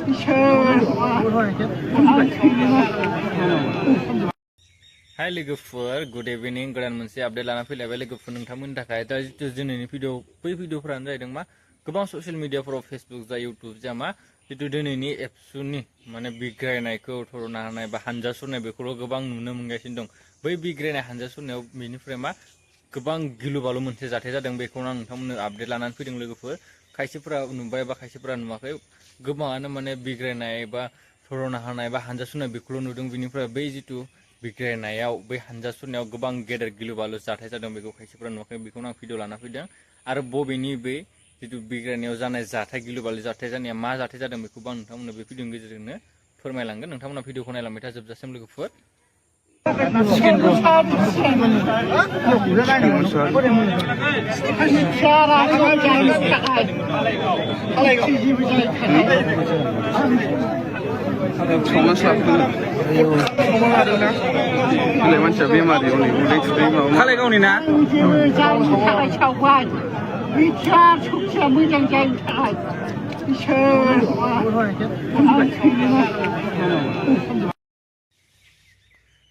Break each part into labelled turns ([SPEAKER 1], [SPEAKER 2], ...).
[SPEAKER 1] हाय लोगोफोर गुड इभिनिं गोदान मोनसे आपडेट लाना फैलायबाय लोगोफोर नोंथांमोननि थाखाय दा जितु दिनैनि बै भिडिअफोरानो जाहैदों मा गोबां ससियेल मिडियाफोराव फेसबुक जा इउटुब जा मा जितु दिनैनि एपसुनि माने बिग्रायनायखौ थर'ना होनाय बा हानजा सुरनाय बेखौल' गोबां नुनो मोनगासिनो दं। बै बिग्रायनाय हानजा सुरनायाव बेनिफ्राय मा गोबां गिलु बालु मोनसे जाथाय जादों बेखौनो आं नोंथांमोननो आपडेट लानानै फैदों लोगोफोर। खायसेफोरा नुबाय बा खायसेफोरा नुवाखै गोबाङानो माने बिग्रायनाय बा थर'ना होनाय बा हानजा सुरनाय बेखौल' नुदों। बेनिफ्राय बै जितु बिग्रायनायाव बै हानजा सुरनायाव गोबां गेदेर गिलु बालु जाथाय जादों बेखौ खायसेफोरा नुवाखै बेखौनो आं भिडिअ लाना फैदों। आरो बबेनि बै जितु बिग्रायनायाव जानाय जाथाय गिलु बालु जाथाय जानाया मा जाथाय जादों बेखौबो आं नोंथांमोननो बे भिडिअनि गेजेरजोंनो फोरमायलांगोन। नोंथांमोना भिडिअखौ नायलांबाय था जोबजासिम लोगोफोर।
[SPEAKER 2] मानसिया बेमारि उदै थुदै खालाय गावनि ना
[SPEAKER 3] मोजां जायनि थाखाय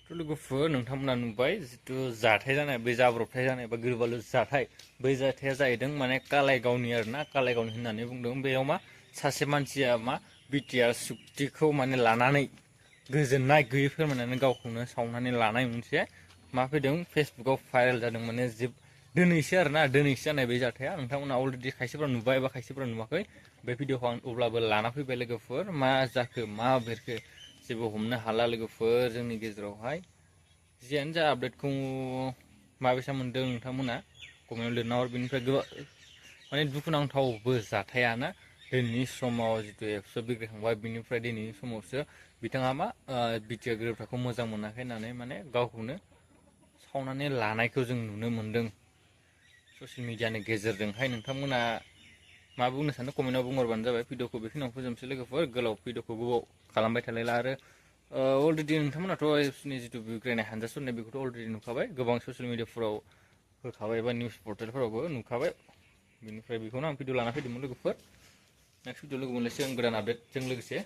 [SPEAKER 3] इसोर
[SPEAKER 1] लोगोफोर नोंथांमोना नुबाय जितु जाथाय जानाय बै जाब्रबथाय जानाय बा गिलु बालु जाथाय बै जाथाया जाहैदों माने कालाइगावनि आरोना कालाइगावनि होननानै बुंदों। बेयाव मा सासे मानसिया मा बिटिआर सुक्तिखौ माने लानानै गोजोननाय गैयै फोरमायनानै गावखौनो सावनानै लानाय मोनसे मा फैदों फेसबुकाव भाइरेल जादों। माने दिनैसो आरोना दिनैसो जानाय बे जाथाया। नोंथांमोना अलरेडि खायसेफोरा नुबाय बा खायसेफोरा नुवाखै बे भिडिअखौ आं अब्लाबो लाना फैबाय लोगोफोर। मा जाखो मा बेरखो जेबो हमनो हाला लोगोफोर जोंनि गेजेरावहाय। जियानो जा आपडेटखौ माबेसा मोनदों नोंथांमोना कमेन्टआव लिरना हर। बेनिफ्राय गोबां माने दुखुनांथावबो जाथायाना दिनैनि समाव जितु एबसु बिग्रायखांबाय बिनिफ्राय दिनैनि समावसो बिथाङा मा बिटिआर गोरोबथाखौ मोजां मोनाखै होननानै माने गावखौनो सावनानै लानायखौ जों नुनो मोनदों ससियेल मिडियानि गेजेरजोंहाय। नोंथांमोना मा बुंनो सानो कमेन्टआव बुंहरबानो जाबाय। भिडिअखौ बेखिनियाव फोजोबनोसै लोगोफोर। गोलाव भिडिअखौ गोबाव खालामबाय थालायला आरो अलरेडि नोंथांमोनाथ' एबसुनि जितु बिग्रायनाय हानजा सुरनाय बेखौथ' अलरेडि नुखाबाय। गोबां ससियेल मिडियाफोराव होखाबाय बा निउस पर्टेलफोरावबो नुखाबाय। बेनिफ्राय बेखौनो आं भिडिअ लाना फैदोंमोन लोगोफोर। नेक्स्ट भिडिअ लोगो मोनलायसिगोन गोदान आपडेटजों लोगोसे।